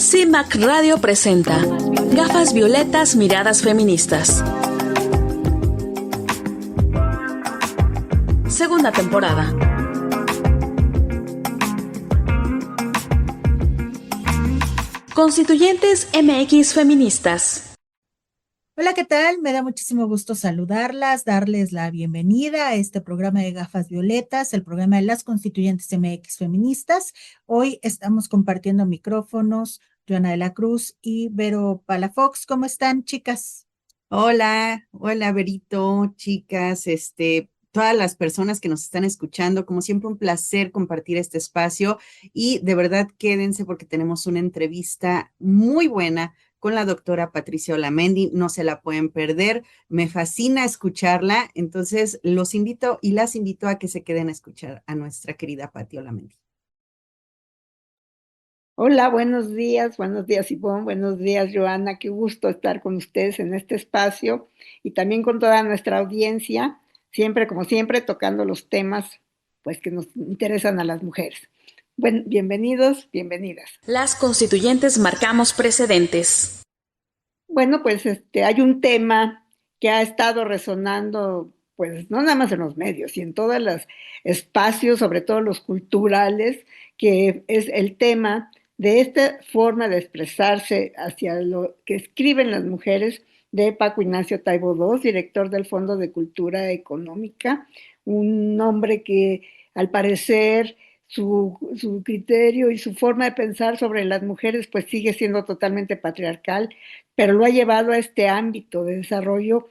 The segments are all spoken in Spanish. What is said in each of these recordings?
CIMAC Radio presenta Gafas Violetas, Miradas Feministas. Segunda temporada. Constituyentes MX Feministas. Hola, ¿qué tal? Me da muchísimo gusto saludarlas, darles la bienvenida a este programa de Gafas Violetas, el programa de las Constituyentes MX Feministas. Hoy estamos compartiendo micrófonos, Joana de la Cruz y Vero Palafox. ¿Cómo están, chicas? Hola, Berito, chicas, todas las personas que nos están escuchando, como siempre un placer compartir este espacio y de verdad quédense porque tenemos una entrevista muy buena con la doctora Patricia Olamendi, no se la pueden perder, me fascina escucharla, entonces los invito y las invito a que se queden a escuchar a nuestra querida Pati Olamendi. Hola, buenos días, Ivonne, buenos días, Joana, qué gusto estar con ustedes en este espacio y también con toda nuestra audiencia, siempre, como siempre, tocando los temas pues que nos interesan a las mujeres. Bueno, bienvenidos, bienvenidas. Las constituyentes marcamos precedentes. Bueno, pues hay un tema que ha estado resonando, pues no nada más en los medios y en todos los espacios, sobre todo los culturales, que es el tema de esta forma de expresarse hacia lo que escriben las mujeres de Paco Ignacio Taibo II, director del Fondo de Cultura Económica, un hombre que al parecer su criterio y su forma de pensar sobre las mujeres pues sigue siendo totalmente patriarcal, pero lo ha llevado a este ámbito de desarrollo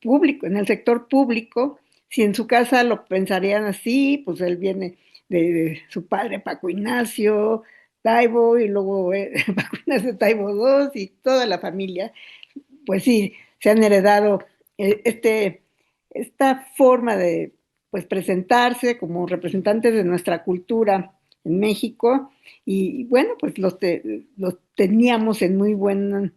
público, en el sector público. Si en su casa lo pensarían así, pues él viene de su padre Paco Ignacio Taibo y luego Paco Ignacio Taibo II y toda la familia, pues sí, se han heredado esta forma de pues presentarse como representantes de nuestra cultura en México y bueno, pues los teníamos en muy buen,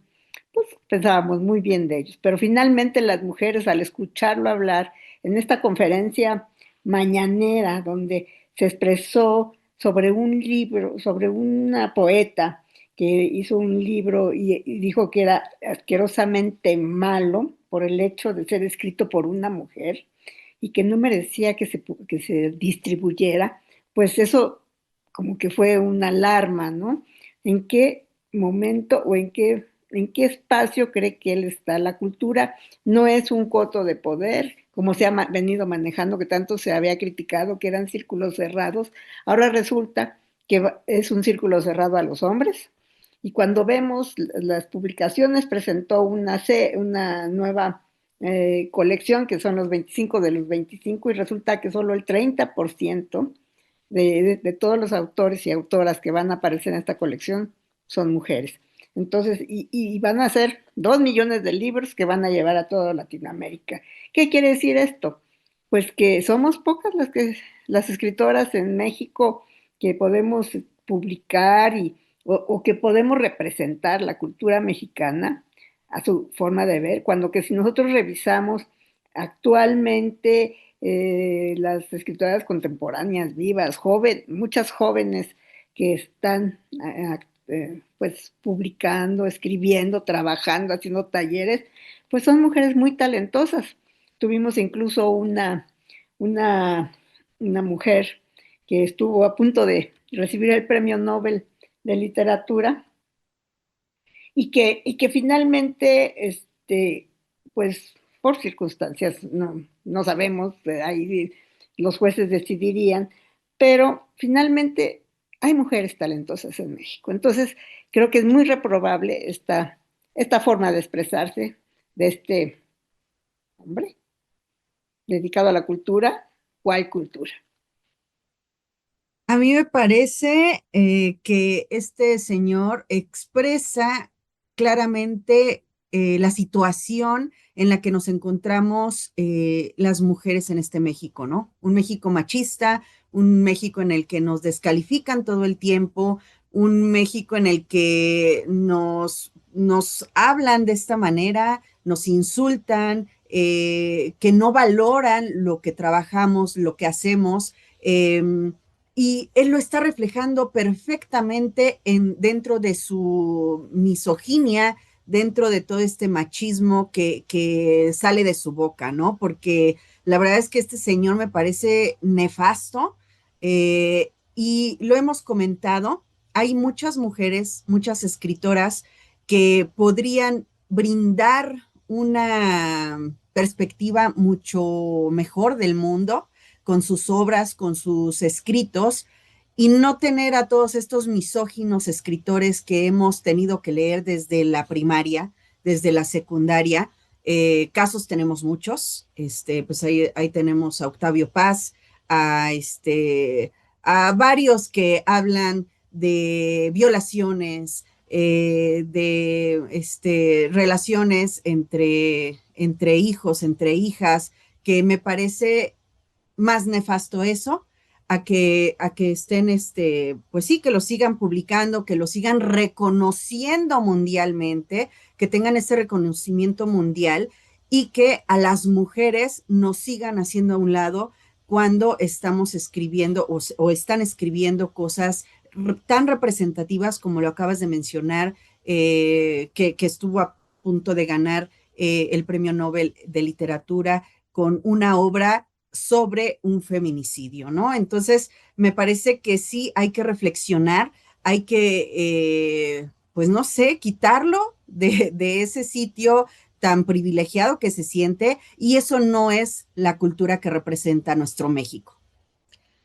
pues pensábamos muy bien de ellos, pero finalmente las mujeres al escucharlo hablar en esta conferencia mañanera donde se expresó sobre un libro, sobre una poeta que hizo un libro y dijo que era asquerosamente malo por el hecho de ser escrito por una mujer y que no merecía que se distribuyera, pues eso como que fue una alarma, ¿no? ¿En qué momento o en qué espacio cree que él está? La cultura no es un coto de poder, como se ha venido manejando, que tanto se había criticado, que eran círculos cerrados. Ahora resulta que es un círculo cerrado a los hombres. Y cuando vemos las publicaciones, presentó una nueva colección, que son los 25 de los 25, y resulta que solo el 30% de todos los autores y autoras que van a aparecer en esta colección son mujeres. Entonces, y van a ser 2 millones de libros que van a llevar a toda Latinoamérica. ¿Qué quiere decir esto? Pues que somos pocas las escritoras en México que podemos publicar o que podemos representar la cultura mexicana a su forma de ver, cuando que si nosotros revisamos actualmente las escritoras contemporáneas vivas, muchas jóvenes que están pues publicando, escribiendo, trabajando, haciendo talleres, pues son mujeres muy talentosas. Tuvimos incluso una mujer que estuvo a punto de recibir el Premio Nobel de Literatura y que finalmente, pues por circunstancias, no sabemos, ahí los jueces decidirían, pero finalmente hay mujeres talentosas en México. Entonces, creo que es muy reprobable esta forma de expresarse de este hombre dedicado a la cultura. ¿Cuál cultura? A mí me parece que este señor expresa claramente la situación en la que nos encontramos las mujeres en este México, ¿no? Un México machista, un México en el que nos descalifican todo el tiempo, un México en el que nos hablan de esta manera, nos insultan, que no valoran lo que trabajamos, lo que hacemos. y él lo está reflejando perfectamente dentro de su misoginia, dentro de todo este machismo que sale de su boca, ¿no? Porque la verdad es que este señor me parece nefasto, y lo hemos comentado, hay muchas mujeres, muchas escritoras que podrían brindar una perspectiva mucho mejor del mundo con sus obras, con sus escritos, y no tener a todos estos misóginos escritores que hemos tenido que leer desde la primaria, desde la secundaria. Casos tenemos muchos, pues ahí tenemos a Octavio Paz, a varios que hablan de violaciones, de relaciones entre hijos, entre hijas, que me parece más nefasto eso a que estén, pues sí, que lo sigan publicando, que lo sigan reconociendo mundialmente, que tengan ese reconocimiento mundial y que a las mujeres nos sigan haciendo a un lado cuando estamos escribiendo o están escribiendo cosas tan representativas como lo acabas de mencionar, que estuvo a punto de ganar el Premio Nobel de Literatura con una obra sobre un feminicidio, ¿no? Entonces, me parece que sí hay que reflexionar, hay que, pues no sé, quitarlo de ese sitio tan privilegiado que se siente, y eso no es la cultura que representa nuestro México.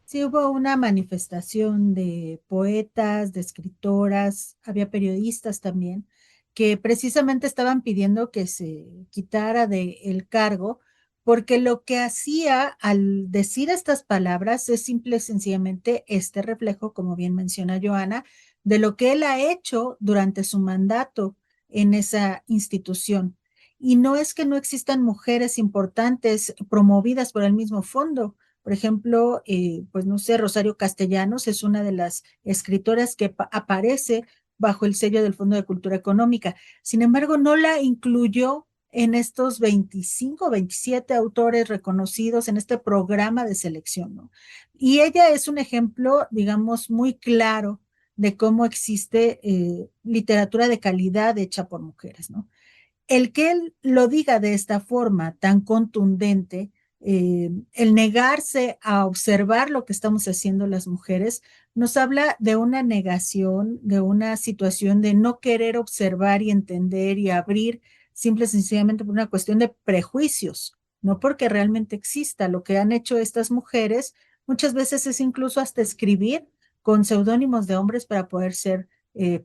Sí, hubo una manifestación de poetas, de escritoras, había periodistas también, que precisamente estaban pidiendo que se quitara del cargo, porque lo que hacía al decir estas palabras es simple y sencillamente este reflejo, como bien menciona Joana, de lo que él ha hecho durante su mandato en esa institución. Y no es que no existan mujeres importantes promovidas por el mismo fondo. Por ejemplo, pues no sé, Rosario Castellanos es una de las escritoras que aparece bajo el sello del Fondo de Cultura Económica. Sin embargo, no la incluyó en estos 25, 27 autores reconocidos en este programa de selección, ¿no? Y ella es un ejemplo, digamos, muy claro de cómo existe literatura de calidad hecha por mujeres, ¿no? El que él lo diga de esta forma tan contundente, el negarse a observar lo que estamos haciendo las mujeres, nos habla de una negación, de una situación de no querer observar y entender y abrir, simple y sencillamente por una cuestión de prejuicios, no porque realmente exista. Lo que han hecho estas mujeres muchas veces es incluso hasta escribir con seudónimos de hombres para poder ser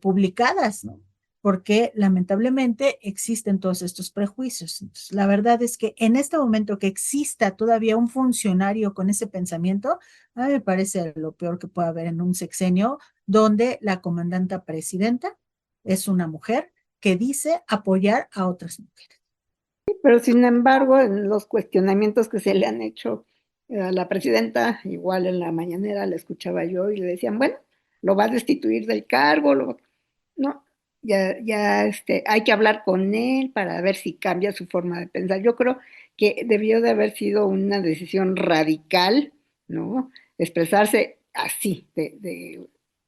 publicadas, ¿no? Porque lamentablemente existen todos estos prejuicios. Entonces, la verdad es que en este momento que exista todavía un funcionario con ese pensamiento, a mí me parece lo peor que puede haber en un sexenio donde la comandanta presidenta es una mujer que dice apoyar a otras mujeres. Pero sin embargo, en los cuestionamientos que se le han hecho a la presidenta, igual en la mañanera la escuchaba yo y le decían, bueno, lo va a destituir del cargo, no, ya hay que hablar con él para ver si cambia su forma de pensar. Yo creo que debió de haber sido una decisión radical, ¿no? Expresarse así,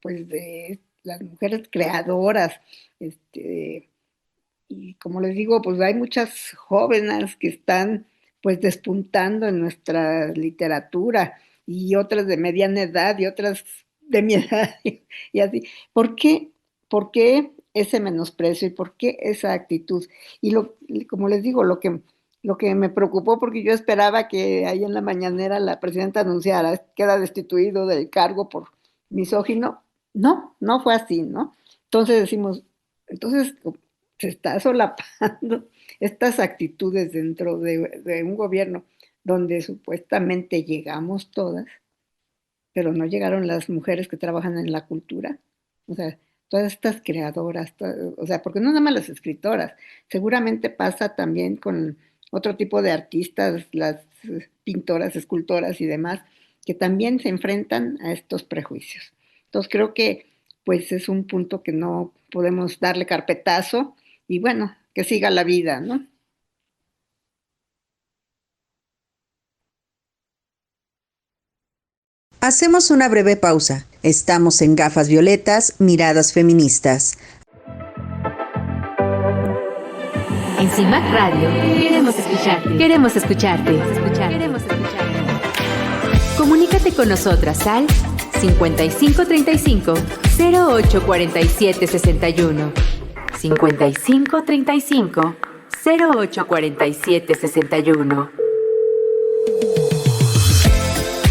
pues de las mujeres creadoras, y como les digo, pues hay muchas jóvenes que están pues despuntando en nuestra literatura y otras de mediana edad y otras de mi edad y así. ¿Por qué ese menosprecio y por qué esa actitud? Y como les digo, lo que me preocupó, porque yo esperaba que ahí en la mañanera la presidenta anunciara, queda destituido del cargo por misógino. No, no fue así, ¿no? Entonces decimos, entonces se está solapando estas actitudes dentro de un gobierno donde supuestamente llegamos todas, pero no llegaron las mujeres que trabajan en la cultura. O sea, todas estas creadoras, o sea, porque no nada más las escritoras, seguramente pasa también con otro tipo de artistas, las pintoras, escultoras y demás, que también se enfrentan a estos prejuicios. Entonces creo que pues es un punto que no podemos darle carpetazo y bueno, que siga la vida, ¿no? Hacemos una breve pausa. Estamos en Gafas Violetas, Miradas Feministas. En CIMAC Radio queremos escucharte. Queremos escucharte. Queremos escucharte. Comunícate con nosotras al 5535 0847 61. 5535 0847 61.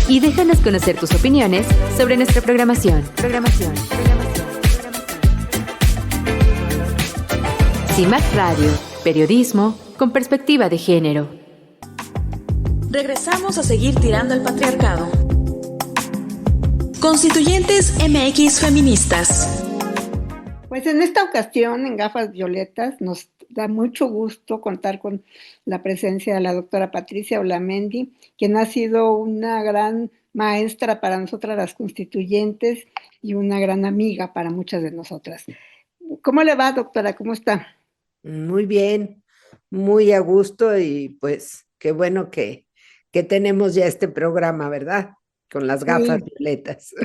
Y déjanos conocer tus opiniones sobre nuestra programación. CIMAC Radio, periodismo con perspectiva de género. Regresamos a seguir tirando al patriarcado. Constituyentes MX feministas. Pues en esta ocasión, en Gafas Violetas, nos da mucho gusto contar con la presencia de la doctora Patricia Olamendi, quien ha sido una gran maestra para nosotras las constituyentes y una gran amiga para muchas de nosotras. ¿Cómo le va, doctora? ¿Cómo está? Muy bien, muy a gusto y pues qué bueno que tenemos ya este programa, ¿verdad? Con las gafas violetas.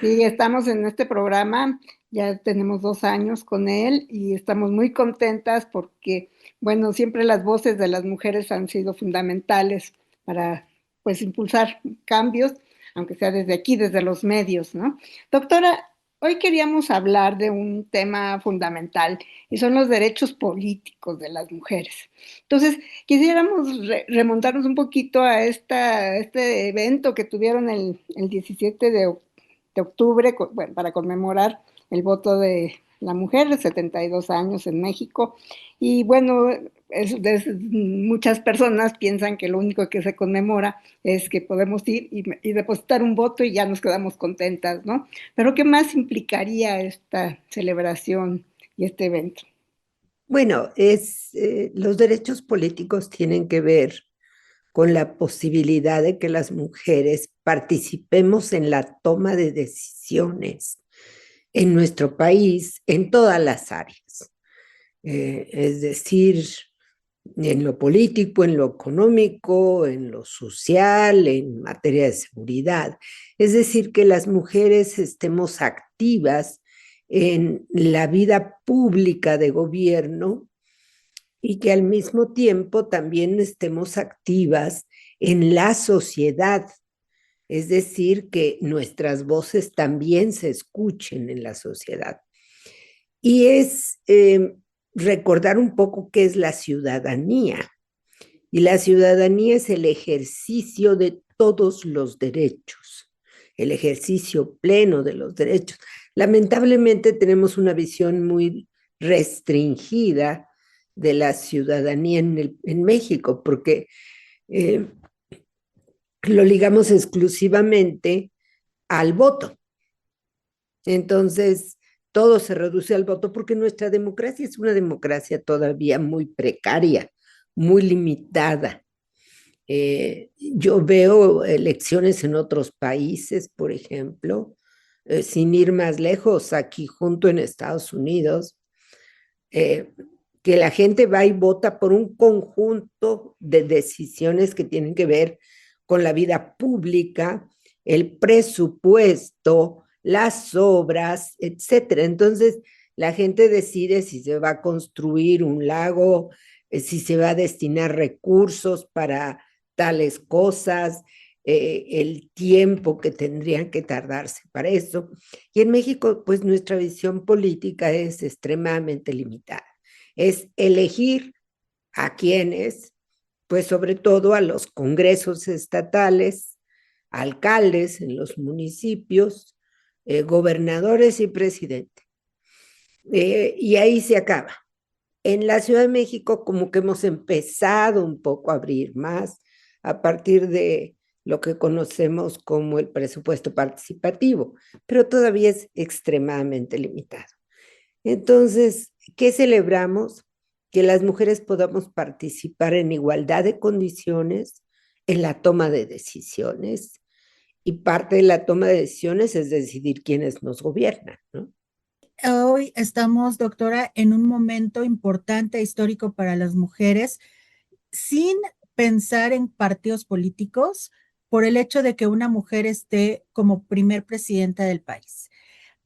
Sí, estamos en este programa, ya tenemos 2 años con él y estamos muy contentas porque, bueno, siempre las voces de las mujeres han sido fundamentales para, pues, impulsar cambios, aunque sea desde aquí, desde los medios, ¿no? Doctora, hoy queríamos hablar de un tema fundamental y son los derechos políticos de las mujeres. Entonces, quisiéramos remontarnos un poquito a este evento que tuvieron el 17 de octubre, bueno, para conmemorar el voto de la mujer de 72 años en México. Y bueno, muchas personas piensan que lo único que se conmemora es que podemos ir y depositar un voto y ya nos quedamos contentas, ¿no? Pero ¿qué más implicaría esta celebración y este evento? Bueno, los derechos políticos tienen que ver con la posibilidad de que las mujeres participemos en la toma de decisiones en nuestro país, en todas las áreas. Es decir, en lo político, en lo económico, en lo social, en materia de seguridad. Es decir, que las mujeres estemos activas en la vida pública de gobierno y que al mismo tiempo también estemos activas en la sociedad. Es decir, que nuestras voces también se escuchen en la sociedad. Y es recordar un poco qué es la ciudadanía. Y la ciudadanía es el ejercicio de todos los derechos, el ejercicio pleno de los derechos. Lamentablemente tenemos una visión muy restringida de la ciudadanía en México, porque lo ligamos exclusivamente al voto. Entonces, todo se reduce al voto porque nuestra democracia es una democracia todavía muy precaria, muy limitada. Yo veo elecciones en otros países, por ejemplo, sin ir más lejos, aquí junto en Estados Unidos, que la gente va y vota por un conjunto de decisiones que tienen que ver con la vida pública, el presupuesto, las obras, etcétera. Entonces, la gente decide si se va a construir un lago, si se va a destinar recursos para tales cosas, el tiempo que tendrían que tardarse para eso. Y en México, pues nuestra visión política es extremadamente limitada. Es elegir a quienes, pues sobre todo a los congresos estatales, alcaldes en los municipios, gobernadores y presidente. Y ahí se acaba. En la Ciudad de México como que hemos empezado un poco a abrir más a partir de lo que conocemos como el presupuesto participativo, pero todavía es extremadamente limitado. Entonces, ¿qué celebramos? Que las mujeres podamos participar en igualdad de condiciones en la toma de decisiones, y parte de la toma de decisiones es decidir quiénes nos gobiernan, ¿no? Hoy estamos, doctora, en un momento importante, histórico para las mujeres, sin pensar en partidos políticos. por el hecho de que una mujer esté como primer presidenta del país.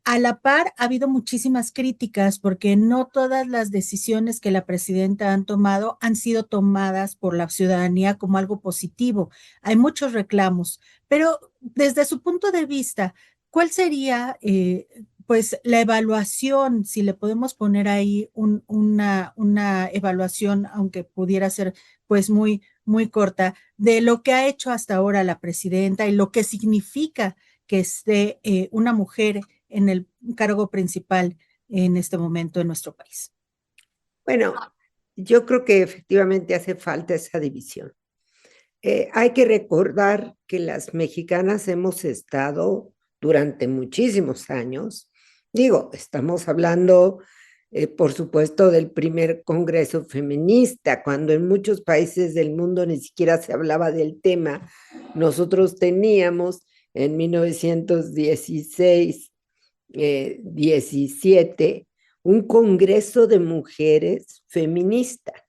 A la par, ha habido muchísimas críticas porque no todas las decisiones que la presidenta han tomado han sido tomadas por la ciudadanía como algo positivo. Hay muchos reclamos, pero desde su punto de vista, ¿cuál sería, pues, la evaluación, si le podemos poner ahí una evaluación, aunque pudiera ser, pues, muy corta, de lo que ha hecho hasta ahora la presidenta y lo que significa que esté una mujer en el cargo principal en este momento en nuestro país? Bueno, yo creo que efectivamente hace falta esa división. Hay que recordar que las mexicanas hemos estado durante muchísimos años, digo, estamos hablando, por supuesto, del primer Congreso Feminista, cuando en muchos países del mundo ni siquiera se hablaba del tema. Nosotros teníamos en 1916, 17, un Congreso de Mujeres Feministas,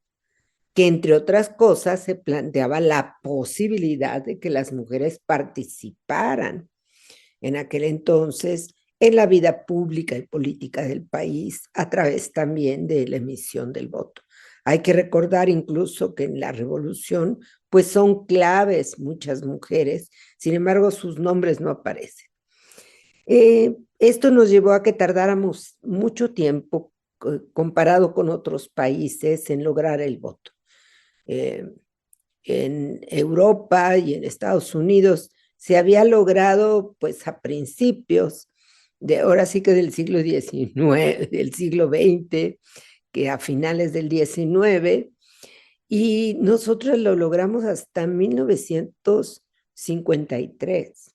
que entre otras cosas se planteaba la posibilidad de que las mujeres participaran en aquel entonces en la vida pública y política del país a través también de la emisión del voto. Hay que recordar incluso que en la revolución pues son claves muchas mujeres, sin embargo sus nombres no aparecen. Esto nos llevó a que tardáramos mucho tiempo comparado con otros países en lograr el voto. En Europa y en Estados Unidos se había logrado pues a principios de ahora sí que del siglo XIX, del siglo XX, que a finales del XIX, y nosotros lo logramos hasta 1953.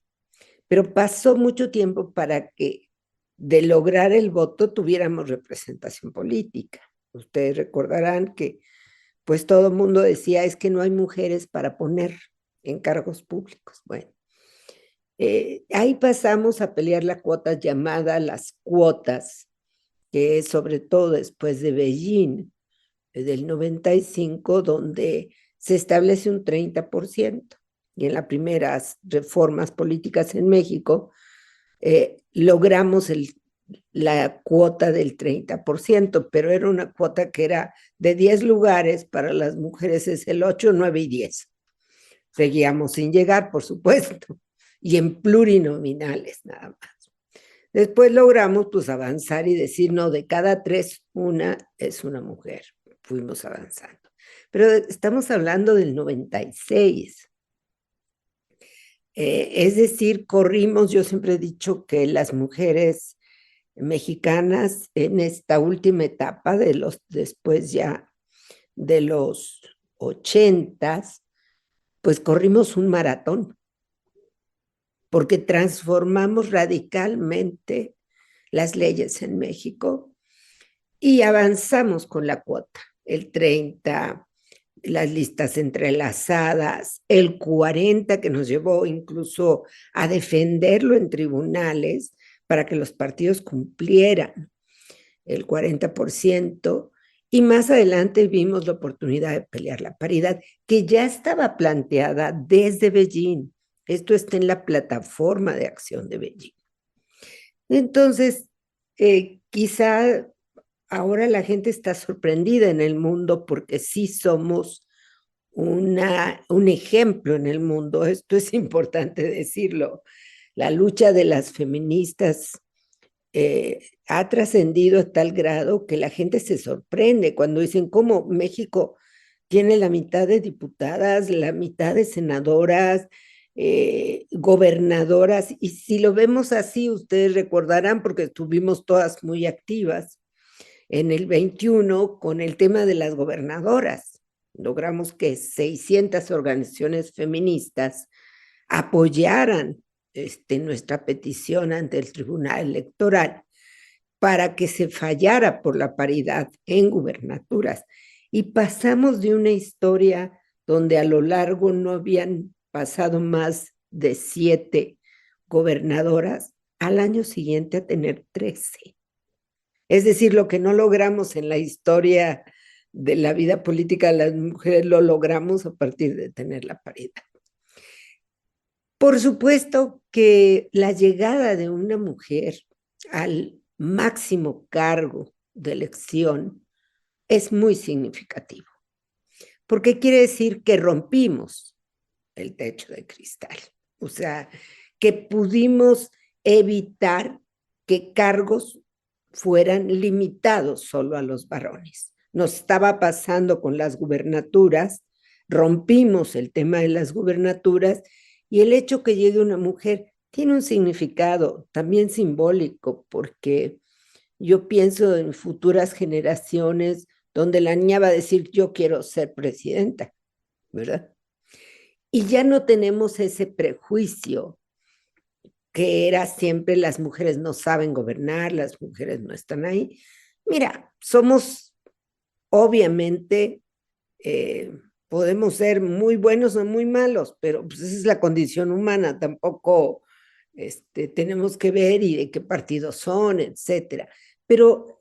Pero pasó mucho tiempo para que de lograr el voto tuviéramos representación política. Ustedes recordarán que pues todo el mundo decía, es que no hay mujeres para poner en cargos públicos. Bueno, ahí pasamos a pelear la cuota llamada las cuotas, que es sobre todo después de Beijing, del 95, donde se establece un 30%. Y en las primeras reformas políticas en México, logramos la cuota del 30%, pero era una cuota que era de 10 lugares, para las mujeres es el 8, 9 y 10. Seguíamos sin llegar, por supuesto, y en plurinominales nada más. Después logramos pues avanzar y decir, no, de cada 3, una es una mujer. Fuimos avanzando. Pero estamos hablando del 96. Es decir, corrimos, yo siempre he dicho que las mujeres mexicanas en esta última etapa después ya de los 80s, pues corrimos un maratón, porque transformamos radicalmente las leyes en México y avanzamos con la cuota, el 30, las listas entrelazadas, el 40 que nos llevó incluso a defenderlo en tribunales para que los partidos cumplieran el 40%, y más adelante vimos la oportunidad de pelear la paridad, que ya estaba planteada desde Beijing. Esto está en la plataforma de acción de Beijing. Entonces, quizá ahora la gente está sorprendida en el mundo porque sí somos un ejemplo en el mundo. Esto es importante decirlo. La lucha de las feministas ha trascendido a tal grado que la gente se sorprende cuando dicen cómo México tiene la mitad de diputadas, la mitad de senadoras, gobernadoras, y si lo vemos así, ustedes recordarán, porque estuvimos todas muy activas en el 21 con el tema de las gobernadoras. Logramos que 600 organizaciones feministas apoyaran nuestra petición ante el Tribunal Electoral para que se fallara por la paridad en gubernaturas. Y pasamos de una historia donde a lo largo no habían pasado más de 7 gobernadoras, al año siguiente a tener 13. Es decir, lo que no logramos en la historia de la vida política de las mujeres, lo logramos a partir de tener la paridad. Por supuesto que la llegada de una mujer al máximo cargo de elección es muy significativo, porque quiere decir que rompimos el techo de cristal, o sea, que pudimos evitar que cargos fueran limitados solo a los varones. Nos estaba pasando con las gubernaturas, rompimos el tema de las gubernaturas y el hecho que llegue una mujer tiene un significado también simbólico, porque yo pienso en futuras generaciones donde la niña va a decir, yo quiero ser presidenta, ¿verdad? Y ya no tenemos ese prejuicio que era siempre las mujeres no saben gobernar, las mujeres no están ahí. Mira, somos obviamente, podemos ser muy buenos o muy malos, pero pues esa es la condición humana, tampoco tenemos que ver y de qué partidos son, etcétera. Pero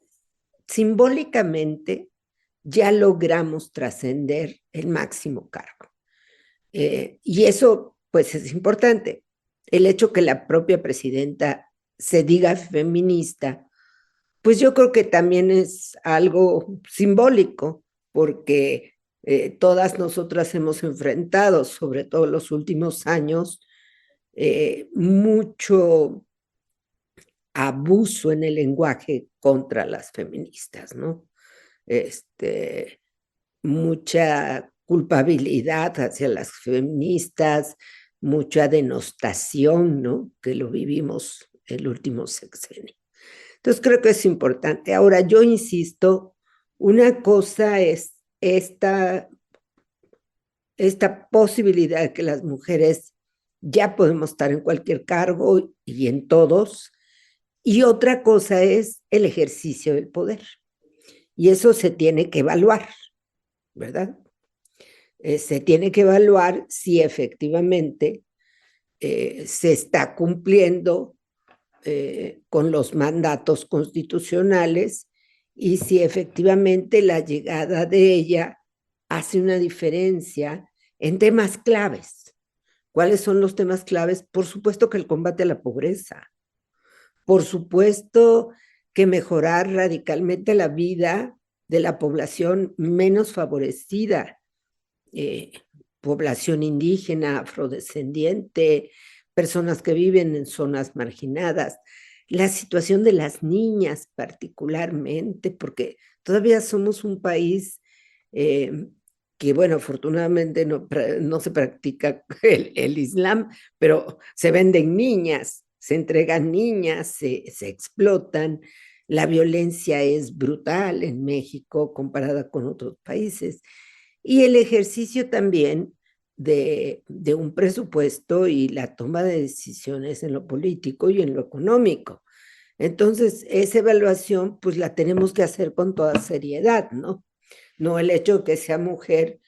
simbólicamente ya logramos trascender el máximo cargo. Y eso, pues, es importante. El hecho que la propia presidenta se diga feminista, pues yo creo que también es algo simbólico, porque todas nosotras hemos enfrentado, sobre todo en los últimos años, mucho abuso en el lenguaje contra las feministas, ¿no? Mucha culpabilidad hacia las feministas, mucha denostación, ¿no? Que lo vivimos el último sexenio. Entonces creo que es importante. Ahora, yo insisto, una cosa es esta posibilidad de que las mujeres ya podemos estar en cualquier cargo y en todos, y otra cosa es el ejercicio del poder. Y eso se tiene que evaluar, ¿verdad? Se tiene que evaluar si efectivamente se está cumpliendo con los mandatos constitucionales y si efectivamente la llegada de ella hace una diferencia en temas claves. ¿Cuáles son los temas claves? Por supuesto que el combate a la pobreza, por supuesto que mejorar radicalmente la vida de la población menos favorecida, población indígena, afrodescendiente, personas que viven en zonas marginadas, la situación de las niñas particularmente, porque todavía somos un país que, bueno, afortunadamente no se practica el Islam, pero se venden niñas, se entregan niñas, se explotan. La violencia es brutal en México comparada con otros países. Y el ejercicio también de un presupuesto y la toma de decisiones en lo político y en lo económico. Entonces, esa evaluación, pues la tenemos que hacer con toda seriedad, ¿no? No el hecho de que sea mujer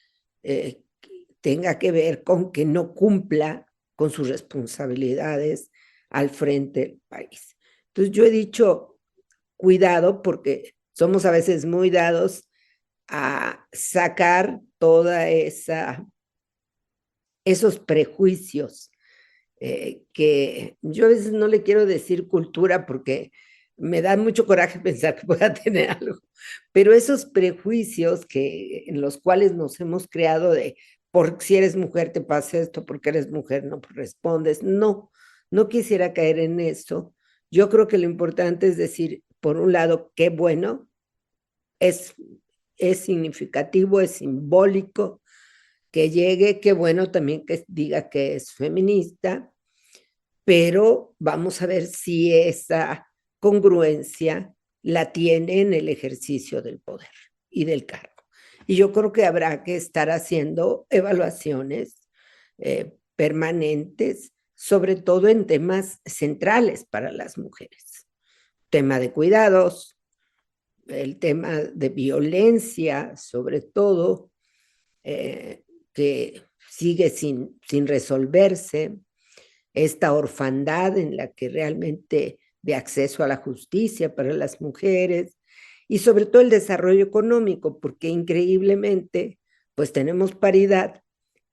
tenga que ver con que no cumpla con sus responsabilidades al frente del país. Entonces, yo he dicho, cuidado, porque somos a veces muy dados a sacar toda esos prejuicios que yo a veces no le quiero decir cultura porque me da mucho coraje pensar que pueda tener algo, pero esos prejuicios en los cuales nos hemos creado de por si eres mujer te pasa esto, porque eres mujer no respondes, no quisiera caer en eso. Yo creo que lo importante es decir, por un lado, qué bueno, es significativo, es simbólico que llegue, qué bueno también que diga que es feminista, pero vamos a ver si esa congruencia la tiene en el ejercicio del poder y del cargo. Y yo creo que habrá que estar haciendo evaluaciones permanentes, sobre todo en temas centrales para las mujeres. Tema de cuidados, el tema de violencia, sobre todo, que sigue sin resolverse, esta orfandad en la que realmente de acceso a la justicia para las mujeres, y sobre todo el desarrollo económico, porque increíblemente, pues tenemos paridad,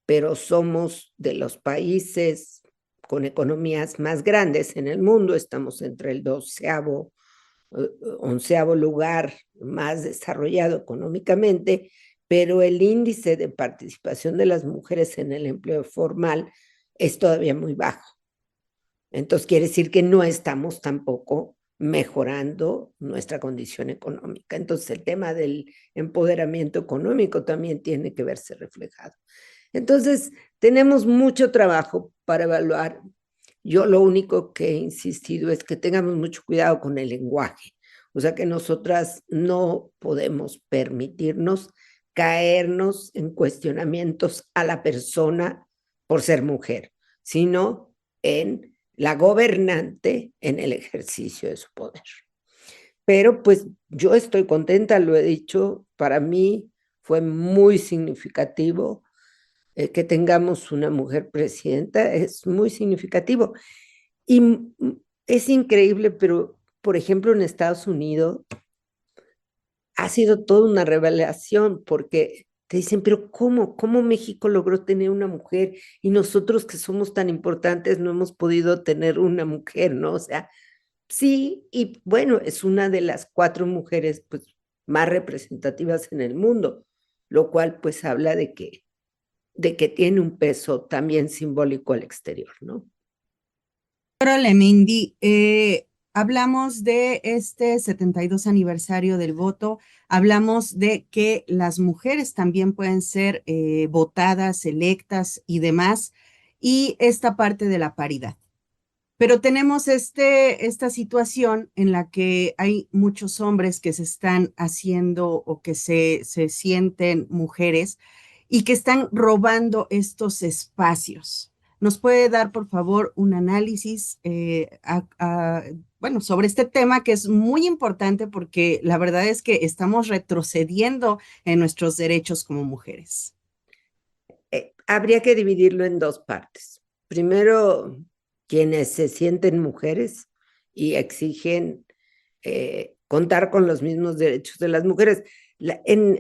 pero somos de los países con economías más grandes en el mundo, estamos entre el 12º, 11º lugar más desarrollado económicamente, pero el índice de participación de las mujeres en el empleo formal es todavía muy bajo. Entonces quiere decir que no estamos tampoco mejorando nuestra condición económica. Entonces el tema del empoderamiento económico también tiene que verse reflejado. Entonces tenemos mucho trabajo para evaluar. Yo lo único que he insistido es que tengamos mucho cuidado con el lenguaje. O sea que nosotras no podemos permitirnos caernos en cuestionamientos a la persona por ser mujer, sino en la gobernante en el ejercicio de su poder. Pero pues yo estoy contenta, lo he dicho, para mí fue muy significativo que tengamos una mujer presidenta, es muy significativo. Y es increíble, pero por ejemplo en Estados Unidos ha sido toda una revelación porque te dicen, pero ¿cómo México logró tener una mujer y nosotros que somos tan importantes no hemos podido tener una mujer, ¿no? O sea, sí, y bueno, es una de las 4 mujeres pues, más representativas en el mundo, lo cual pues habla de que tiene un peso también simbólico al exterior, ¿no? Órale, Mindy, hablamos de este 72 aniversario del voto, hablamos de que las mujeres también pueden ser votadas, electas y demás, y esta parte de la paridad. Pero tenemos esta situación en la que hay muchos hombres que se están haciendo o que se sienten mujeres y que están robando estos espacios. ¿Nos puede dar, por favor, un análisis bueno, sobre este tema que es muy importante porque la verdad es que estamos retrocediendo en nuestros derechos como mujeres? Habría que dividirlo en 2 partes. Primero, quienes se sienten mujeres y exigen contar con los mismos derechos de las mujeres.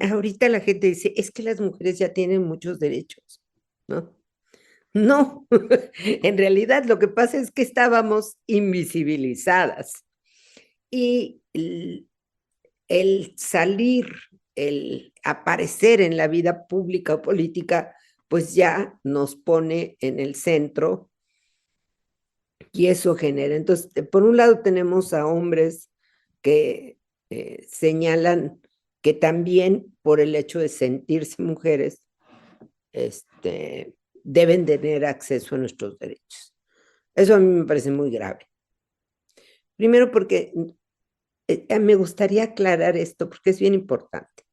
Ahorita la gente dice, es que las mujeres ya tienen muchos derechos, ¿no? No, en realidad lo que pasa es que estábamos invisibilizadas y el salir, el aparecer en la vida pública o política, pues ya nos pone en el centro y eso genera. Entonces, por un lado tenemos a hombres que señalan que también por el hecho de sentirse mujeres, deben tener acceso a nuestros derechos. Eso a mí me parece muy grave. Primero porque me gustaría aclarar esto porque es bien importante.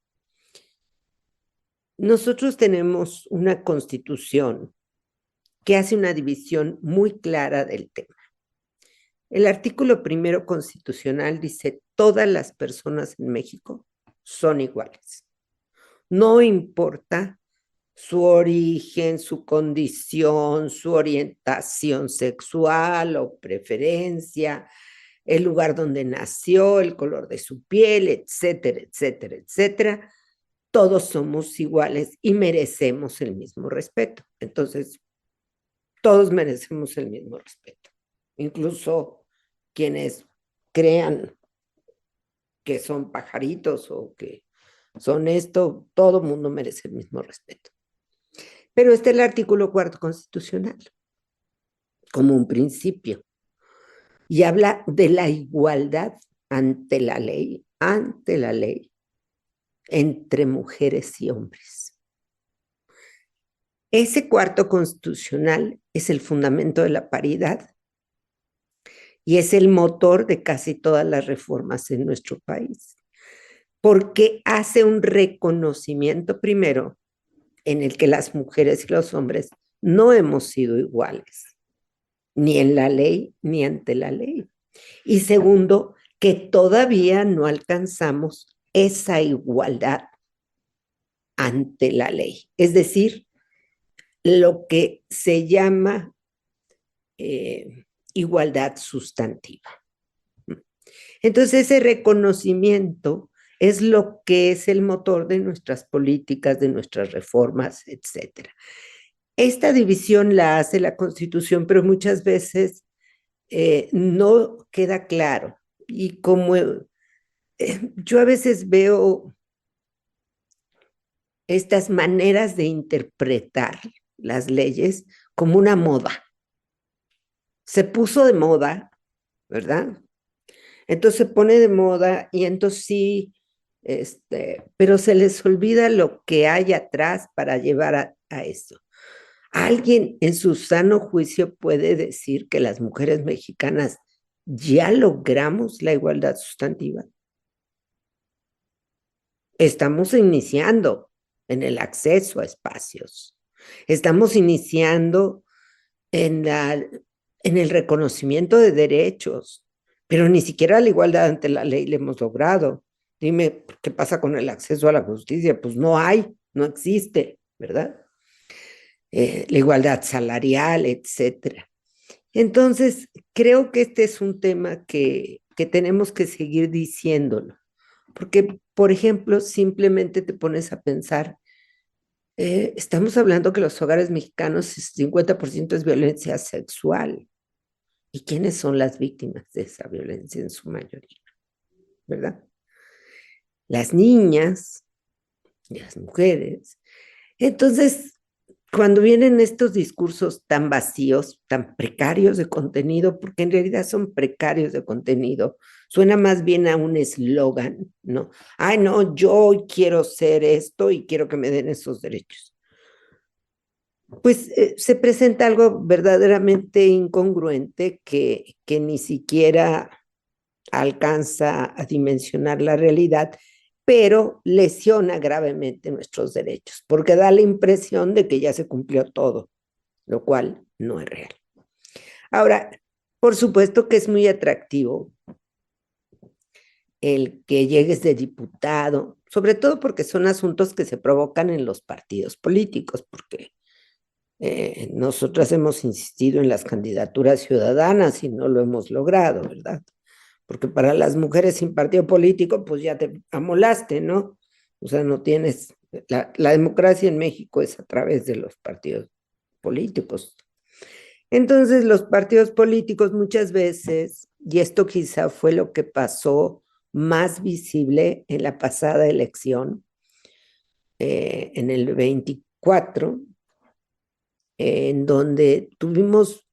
Nosotros tenemos una constitución que hace una división muy clara del tema. El artículo 1 constitucional dice, todas las personas en México son iguales. No importa su origen, su condición, su orientación sexual o preferencia, el lugar donde nació, el color de su piel, etcétera, etcétera, etcétera. Todos somos iguales y merecemos el mismo respeto. Entonces, todos merecemos el mismo respeto. Incluso quienes crean que son pajaritos o que son esto, todo mundo merece el mismo respeto. Pero este es el artículo 4 constitucional, como un principio, y habla de la igualdad ante la ley, entre mujeres y hombres. Ese 4 constitucional es el fundamento de la paridad y es el motor de casi todas las reformas en nuestro país, porque hace un reconocimiento primero en el que las mujeres y los hombres no hemos sido iguales, ni en la ley ni ante la ley. Y segundo, que todavía no alcanzamos esa igualdad ante la ley, es decir, lo que se llama igualdad sustantiva. Entonces, ese reconocimiento es lo que es el motor de nuestras políticas, de nuestras reformas, etcétera. Esta división la hace la Constitución, pero muchas veces no queda claro. Y como yo a veces veo estas maneras de interpretar las leyes como una moda. Se puso de moda, ¿verdad? Entonces se pone de moda y entonces sí, pero se les olvida lo que hay atrás para llevar a eso. ¿Alguien en su sano juicio puede decir que las mujeres mexicanas ya logramos la igualdad sustantiva? Estamos iniciando en el acceso a espacios. Estamos iniciando en el reconocimiento de derechos, pero ni siquiera la igualdad ante la ley la hemos logrado. Dime, ¿qué pasa con el acceso a la justicia? Pues no hay, no existe, ¿verdad? La igualdad salarial, etcétera. Entonces, creo que este es un tema que tenemos que seguir diciéndolo, porque, por ejemplo, simplemente te pones a pensar, estamos hablando que los hogares mexicanos, 50% es violencia sexual. ¿Y quiénes son las víctimas de esa violencia en su mayoría? ¿Verdad? Las niñas y las mujeres. Entonces, cuando vienen estos discursos tan vacíos, tan precarios de contenido, porque en realidad son precarios de contenido, suena más bien a un eslogan, ¿no? Ay, no, yo quiero ser esto y quiero que me den esos derechos. Pues se presenta algo verdaderamente incongruente que ni siquiera alcanza a dimensionar la realidad, pero lesiona gravemente nuestros derechos, porque da la impresión de que ya se cumplió todo, lo cual no es real. Ahora, por supuesto que es muy atractivo el que llegues de diputado, sobre todo porque son asuntos que se provocan en los partidos políticos, porque nosotras hemos insistido en las candidaturas ciudadanas y no lo hemos logrado, ¿verdad? Porque para las mujeres sin partido político, pues ya te amolaste, ¿no? O sea, no tienes, la democracia en México es a través de los partidos políticos. Entonces, los partidos políticos muchas veces, y esto quizá fue lo que pasó más visible en la pasada elección, en el 24, en donde tuvimos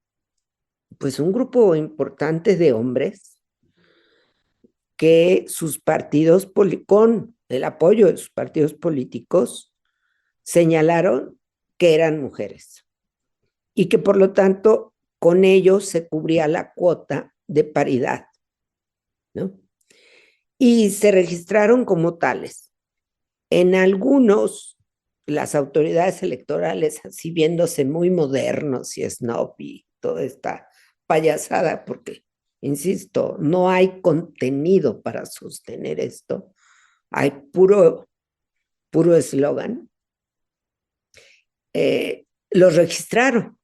pues un grupo importante de hombres que sus partidos, con el apoyo de sus partidos políticos, señalaron que eran mujeres y que por lo tanto con ellos se cubría la cuota de paridad, ¿no? Y se registraron como tales. En algunos, las autoridades electorales, así viéndose muy modernos y snob y toda esta payasada, porque, insisto, no hay contenido para sostener esto, hay puro eslogan, los registraron,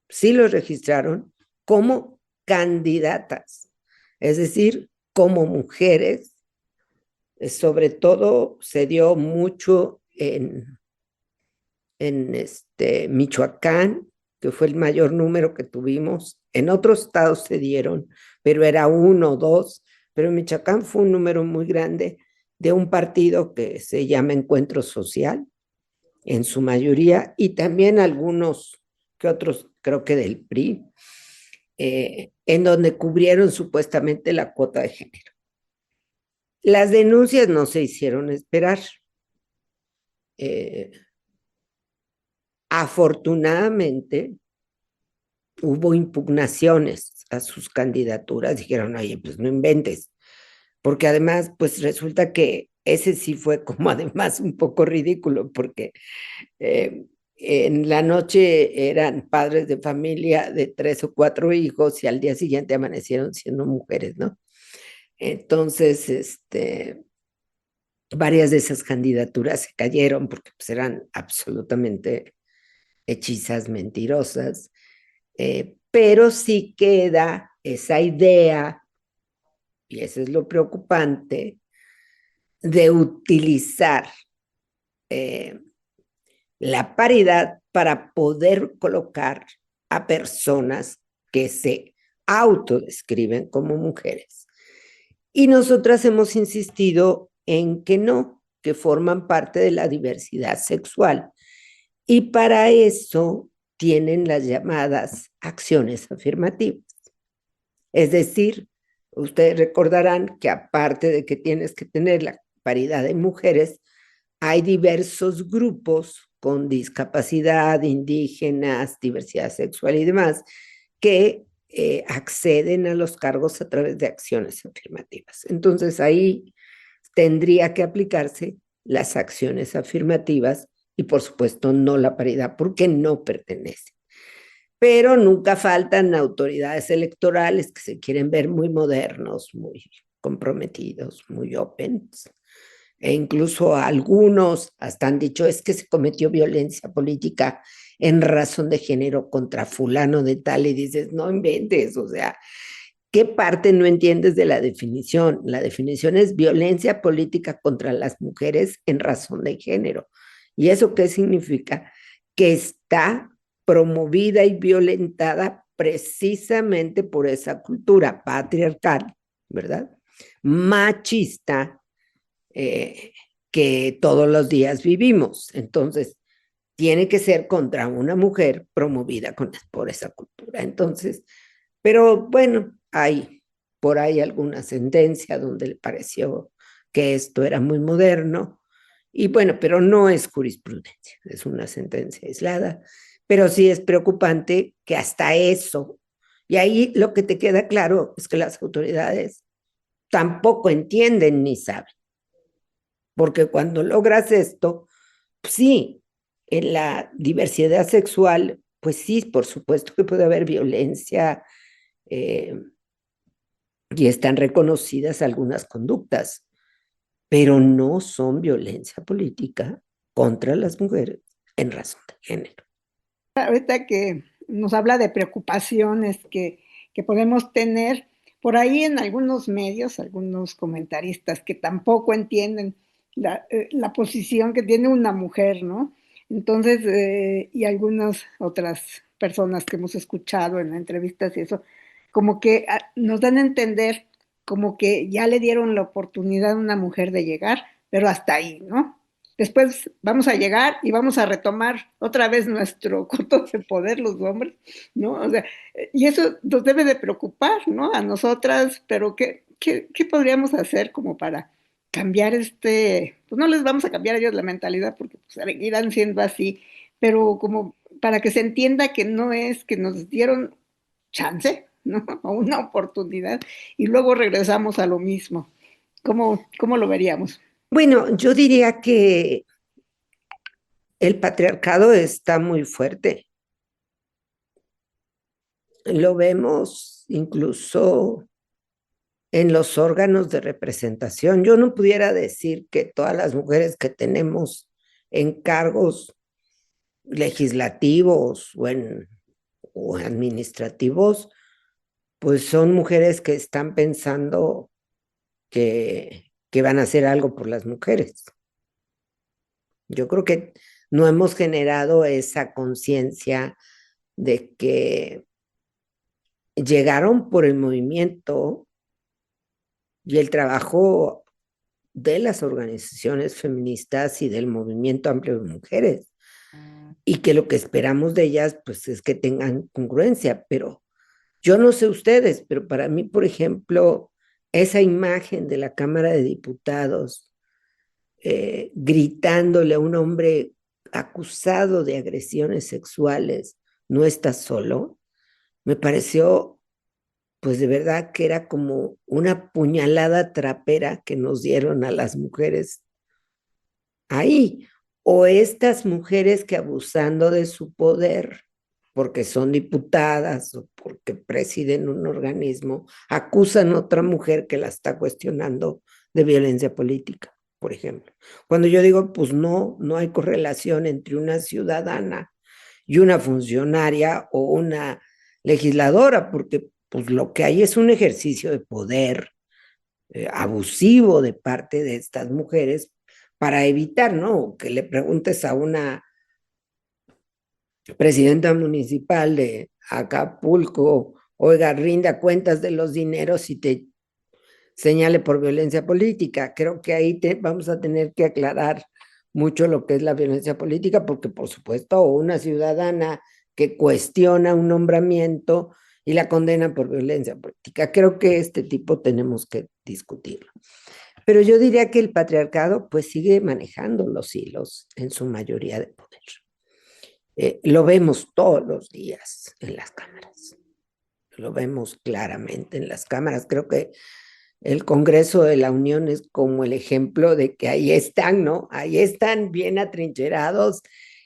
sí los registraron como candidatas, es decir, como mujeres. Sobre todo se dio mucho en Michoacán, que fue el mayor número que tuvimos. En otros estados se dieron, pero era 1 o 2, pero en Michoacán fue un número muy grande de un partido que se llama Encuentro Social, en su mayoría, y también algunos que otros, creo que del PRI, en donde cubrieron supuestamente la cuota de género. Las denuncias no se hicieron esperar. Afortunadamente, hubo impugnaciones a sus candidaturas. Dijeron, oye, pues no inventes. Porque además, pues resulta que ese sí fue como además un poco ridículo, porque en la noche eran padres de familia de 3 o 4 hijos y al día siguiente amanecieron siendo mujeres, ¿no? Entonces, varias de esas candidaturas se cayeron porque pues, eran absolutamente hechizas, mentirosas, pero sí queda esa idea, y eso es lo preocupante, de utilizar la paridad para poder colocar a personas que se autodescriben como mujeres. Y nosotras hemos insistido en que no, que forman parte de la diversidad sexual. Y para eso tienen las llamadas acciones afirmativas. Es decir, ustedes recordarán que aparte de que tienes que tener la paridad de mujeres, hay diversos grupos con discapacidad, indígenas, diversidad sexual y demás, que acceden a los cargos a través de acciones afirmativas. Entonces ahí tendría que aplicarse las acciones afirmativas y por supuesto no la paridad porque no pertenece. Pero nunca faltan autoridades electorales que se quieren ver muy modernos, muy comprometidos, muy opens. E incluso algunos hasta han dicho es que se cometió violencia política en razón de género contra fulano de tal y dices, no inventes, o sea, ¿qué parte no entiendes de la definición? La definición es violencia política contra las mujeres en razón de género. ¿Y eso qué significa? Que está promovida y violentada precisamente por esa cultura patriarcal, ¿verdad? Machista, que todos los días vivimos. Entonces, tiene que ser contra una mujer promovida por esa cultura. Entonces, pero bueno, hay por ahí alguna sentencia donde le pareció que esto era muy moderno. Y bueno, pero no es jurisprudencia, es una sentencia aislada. Pero sí es preocupante que hasta eso, y ahí lo que te queda claro es que las autoridades tampoco entienden ni saben. Porque cuando logras esto, sí, en la diversidad sexual, pues sí, por supuesto que puede haber violencia y están reconocidas algunas conductas, pero no son violencia política contra las mujeres en razón de género. Ahorita que nos habla de preocupaciones que podemos tener, por ahí en algunos medios, algunos comentaristas que tampoco entienden la posición que tiene una mujer, ¿no? Entonces, y algunas otras personas que hemos escuchado en entrevistas y eso, como que nos dan a entender como que ya le dieron la oportunidad a una mujer de llegar, pero hasta ahí, ¿no? Después vamos a llegar y vamos a retomar otra vez nuestro coto de poder los hombres, ¿no? O sea, y eso nos debe de preocupar, ¿no? A nosotras, pero ¿qué podríamos hacer como para cambiar pues no les vamos a cambiar a ellos la mentalidad porque pues, seguirán siendo así, pero como para que se entienda que no es que nos dieron chance, ¿no? O una oportunidad y luego regresamos a lo mismo. ¿Cómo lo veríamos? Bueno, yo diría que el patriarcado está muy fuerte. Lo vemos incluso en los órganos de representación. Yo no pudiera decir que todas las mujeres que tenemos en cargos legislativos o administrativos, pues son mujeres que están pensando que van a hacer algo por las mujeres. Yo creo que no hemos generado esa conciencia de que llegaron por el movimiento y el trabajo de las organizaciones feministas y del movimiento amplio de mujeres. Y que lo que esperamos de ellas, pues, es que tengan congruencia. Pero yo no sé ustedes, pero para mí, por ejemplo, esa imagen de la Cámara de Diputados gritándole a un hombre acusado de agresiones sexuales, no está solo, me pareció, pues de verdad que era como una puñalada trapera que nos dieron a las mujeres ahí. O estas mujeres que abusando de su poder, porque son diputadas o porque presiden un organismo, acusan a otra mujer que la está cuestionando de violencia política, por ejemplo. Cuando yo digo, pues no hay correlación entre una ciudadana y una funcionaria o una legisladora, porque pues lo que hay es un ejercicio de poder abusivo de parte de estas mujeres para evitar, ¿no? Que le preguntes a una presidenta municipal de Acapulco, oiga, rinda cuentas de los dineros y te señale por violencia política. Creo que ahí vamos a tener que aclarar mucho lo que es la violencia política, porque por supuesto una ciudadana que cuestiona un nombramiento y la condena por violencia política. Creo que este tipo tenemos que discutirlo. Pero yo diría que el patriarcado pues sigue manejando los hilos en su mayoría de poder. Lo vemos todos los días en las cámaras. Lo vemos claramente en las cámaras. Creo que el Congreso de la Unión es como el ejemplo de que ahí están, ¿no? Ahí están bien atrincherados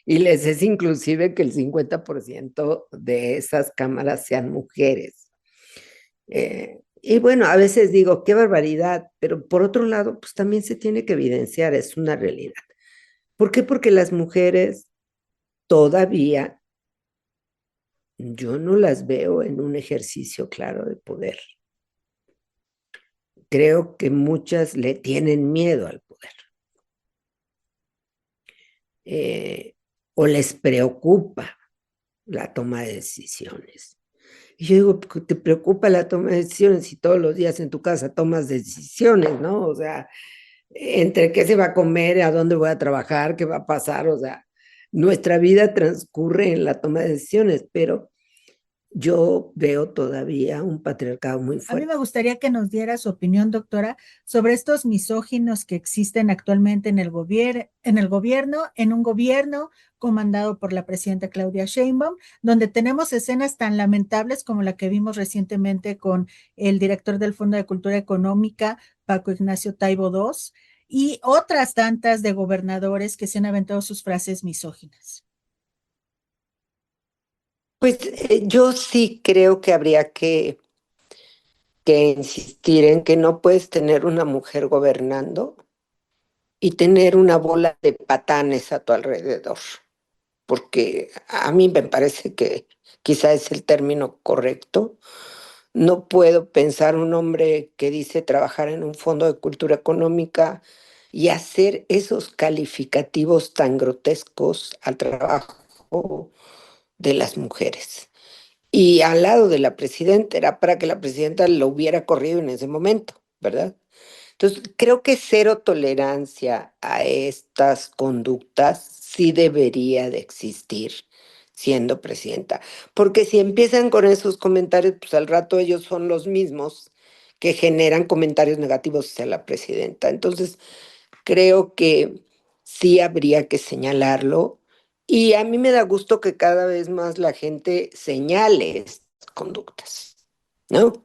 y les es inclusive que el 50% de esas cámaras sean mujeres. Y bueno, a veces digo, qué barbaridad, pero por otro lado, pues también se tiene que evidenciar, es una realidad. ¿Por qué? Porque las mujeres todavía yo no las veo en un ejercicio claro de poder. Creo que muchas le tienen miedo al poder. O les preocupa la toma de decisiones. Y yo digo, ¿te preocupa la toma de decisiones si todos los días en tu casa tomas decisiones, ¿no? O sea, entre qué se va a comer, a dónde voy a trabajar, qué va a pasar, o sea, nuestra vida transcurre en la toma de decisiones, pero yo veo todavía un patriarcado muy A mí fuerte. me gustaría que nos diera su opinión, doctora, sobre estos misóginos que existen actualmente en el gobierno, en un gobierno comandado por la presidenta Claudia Sheinbaum, donde tenemos escenas tan lamentables como la que vimos recientemente con el director del Fondo de Cultura Económica, Paco Ignacio Taibo II, y otras tantas de gobernadores que se han aventado sus frases misóginas. Pues yo sí creo que habría que insistir en que no puedes tener una mujer gobernando y tener una bola de patanes a tu alrededor, porque a mí me parece que quizá es el término correcto. No puedo pensar un hombre que dice trabajar en un fondo de cultura económica y hacer esos calificativos tan grotescos al trabajo de las mujeres. Y al lado de la presidenta era para que la presidenta lo hubiera corrido en ese momento, ¿verdad? Entonces, creo que cero tolerancia a estas conductas sí debería de existir siendo presidenta, porque si empiezan con esos comentarios, pues al rato ellos son los mismos que generan comentarios negativos hacia la presidenta. Entonces, creo que sí habría que señalarlo y a mí me da gusto que cada vez más la gente señale estas conductas, ¿no?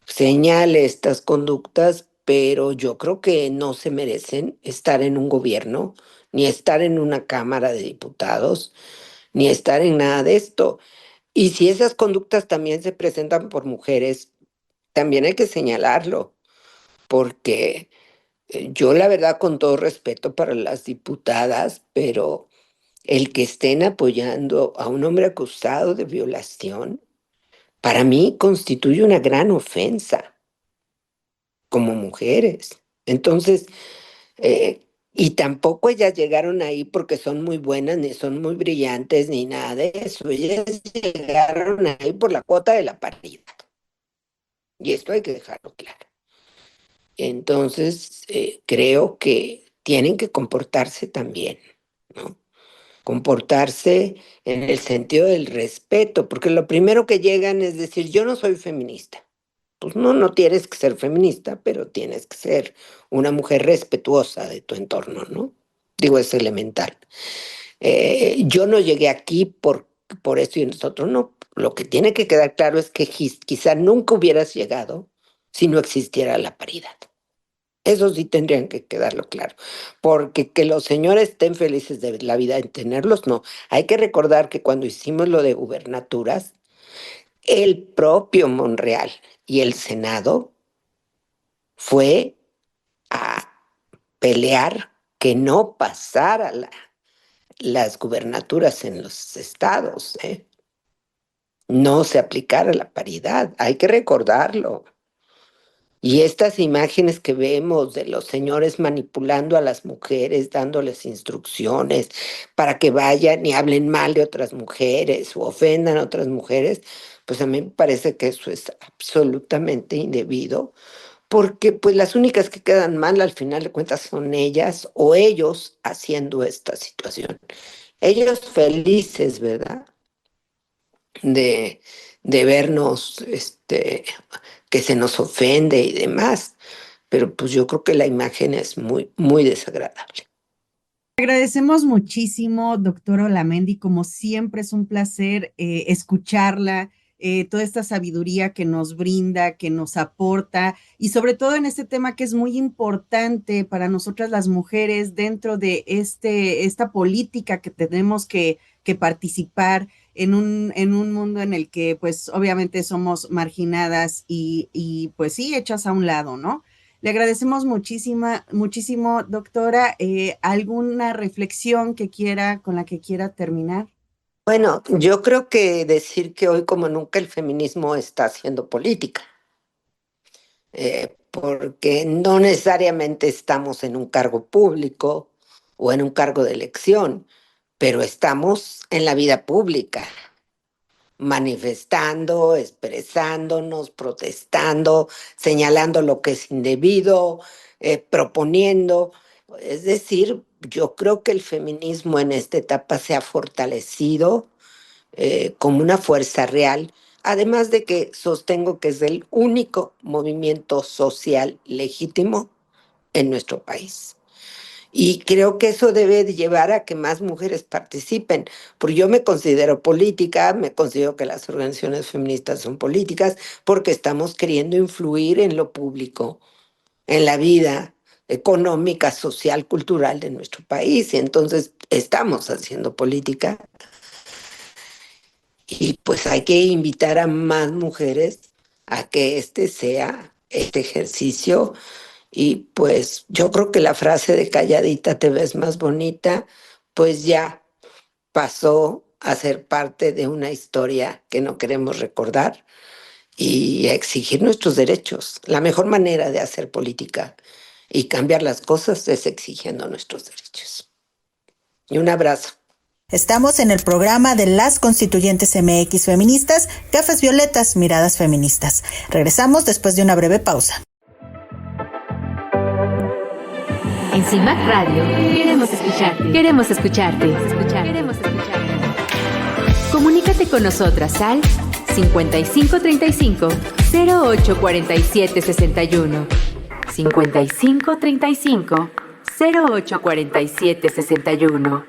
Señale estas conductas, pero yo creo que no se merecen estar en un gobierno, ni estar en una Cámara de Diputados, ni estar en nada de esto. Y si esas conductas también se presentan por mujeres, también hay que señalarlo, porque yo la verdad con todo respeto para las diputadas, pero el que estén apoyando a un hombre acusado de violación, para mí constituye una gran ofensa como mujeres. Entonces, y tampoco ellas llegaron ahí porque son muy buenas, ni son muy brillantes, ni nada de eso. Ellas llegaron ahí por la cuota de la paridad. Y esto hay que dejarlo claro. Entonces, creo que tienen que comportarse también, ¿no? Comportarse en el sentido del respeto, porque lo primero que llegan es decir, yo no soy feminista. Pues no, no tienes que ser feminista, pero tienes que ser una mujer respetuosa de tu entorno, ¿no? Digo, es elemental. Yo no llegué aquí por esto y nosotros no. Lo que tiene que quedar claro es que quizá nunca hubieras llegado si no existiera la paridad. Eso sí tendrían que quedarlo claro, porque que los señores estén felices de la vida en tenerlos, no. Hay que recordar que cuando hicimos lo de gubernaturas, el propio Monreal y el Senado fue a pelear que no pasara las gubernaturas en los estados, ¿eh? No se aplicara la paridad, hay que recordarlo. Y estas imágenes que vemos de los señores manipulando a las mujeres, dándoles instrucciones para que vayan y hablen mal de otras mujeres o ofendan a otras mujeres, pues a mí me parece que eso es absolutamente indebido, porque pues las únicas que quedan mal al final de cuentas son ellas o ellos haciendo esta situación. Ellos felices, ¿verdad? De, de vernos, que se nos ofende y demás, pero pues yo creo que la imagen es muy, muy desagradable. Agradecemos muchísimo, doctora Olamendi, como siempre es un placer escucharla, toda esta sabiduría que nos brinda, que nos aporta, y sobre todo en este tema que es muy importante para nosotras las mujeres dentro de esta política que tenemos que participar en un mundo en el que pues obviamente somos marginadas y pues sí, hechas a un lado, ¿no? Le agradecemos muchísimo, doctora. ¿Alguna reflexión con la que quiera terminar? Bueno, yo creo que decir que hoy como nunca el feminismo está haciendo política, porque no necesariamente estamos en un cargo público o en un cargo de elección, pero estamos en la vida pública, manifestando, expresándonos, protestando, señalando lo que es indebido, proponiendo. Es decir, yo creo que el feminismo en esta etapa se ha fortalecido como una fuerza real, además de que sostengo que es el único movimiento social legítimo en nuestro país. Y creo que eso debe de llevar a que más mujeres participen, porque yo me considero política, me considero que las organizaciones feministas son políticas, porque estamos queriendo influir en lo público, en la vida económica, social, cultural de nuestro país. Y entonces estamos haciendo política y pues hay que invitar a más mujeres a que este sea este ejercicio y pues yo creo que la frase de calladita te ves más bonita, pues ya pasó a ser parte de una historia que no queremos recordar y a exigir nuestros derechos. La mejor manera de hacer política y cambiar las cosas es exigiendo nuestros derechos. Y un abrazo. Estamos en el programa de las constituyentes MX feministas, Gafas Violetas, Miradas Feministas. Regresamos después de una breve pausa. En CIMAC Radio queremos escucharte. Queremos escucharte. Queremos escucharte. Comunícate con nosotras al 5535 0847 61. 5535 0847 61.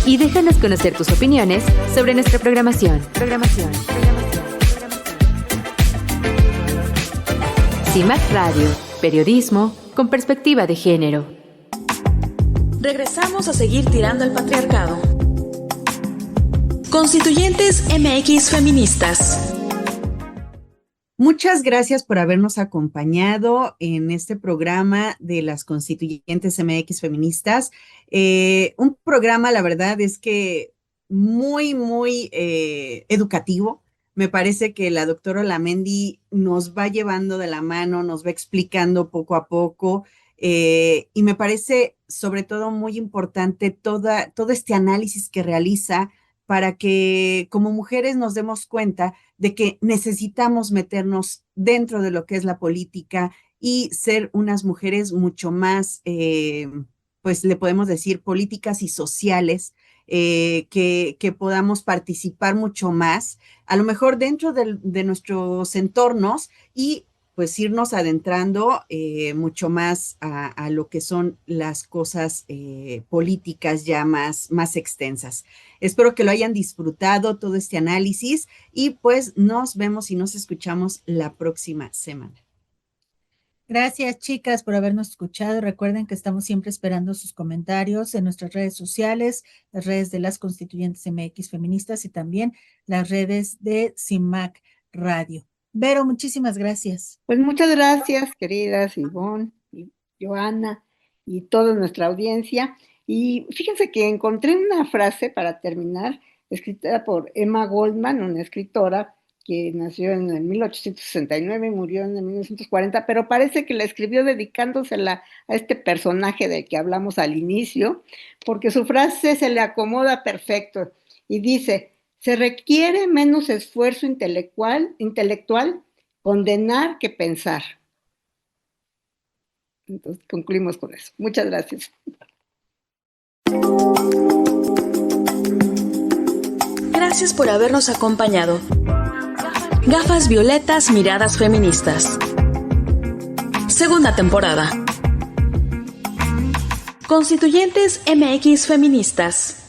Y déjanos conocer tus opiniones sobre nuestra programación. CIMAC Radio, periodismo con perspectiva de género. Regresamos a seguir tirando al patriarcado. Constituyentes MX feministas. Muchas gracias por habernos acompañado en este programa de las Constituyentes MX Feministas. Un programa, la verdad, es que muy educativo. Me parece que la doctora Olamendi nos va llevando de la mano, nos va explicando poco a poco, y me parece sobre todo muy importante todo este análisis que realiza para que como mujeres nos demos cuenta de que necesitamos meternos dentro de lo que es la política y ser unas mujeres mucho más, pues le podemos decir, políticas y sociales, que podamos participar mucho más, a lo mejor dentro de nuestros entornos y pues irnos adentrando mucho más a lo que son las cosas políticas ya más extensas. Espero que lo hayan disfrutado todo este análisis y pues nos vemos y nos escuchamos la próxima semana. Gracias, chicas, por habernos escuchado. Recuerden que estamos siempre esperando sus comentarios en nuestras redes sociales, las redes de las Constituyentes MX Feministas y también las redes de CIMAC Radio. Vero, muchísimas gracias. Pues muchas gracias, queridas Ivonne y Joana y toda nuestra audiencia. Y fíjense que encontré una frase para terminar, escrita por Emma Goldman, una escritora que nació en el 1869 y murió en el 1940, pero parece que la escribió dedicándosela a este personaje del que hablamos al inicio, porque su frase se le acomoda perfecto y dice: se requiere menos esfuerzo intelectual condenar que pensar. Entonces concluimos con eso. Muchas gracias. Gracias por habernos acompañado. Gafas violetas, miradas feministas. Segunda temporada. Constituyentes MX feministas.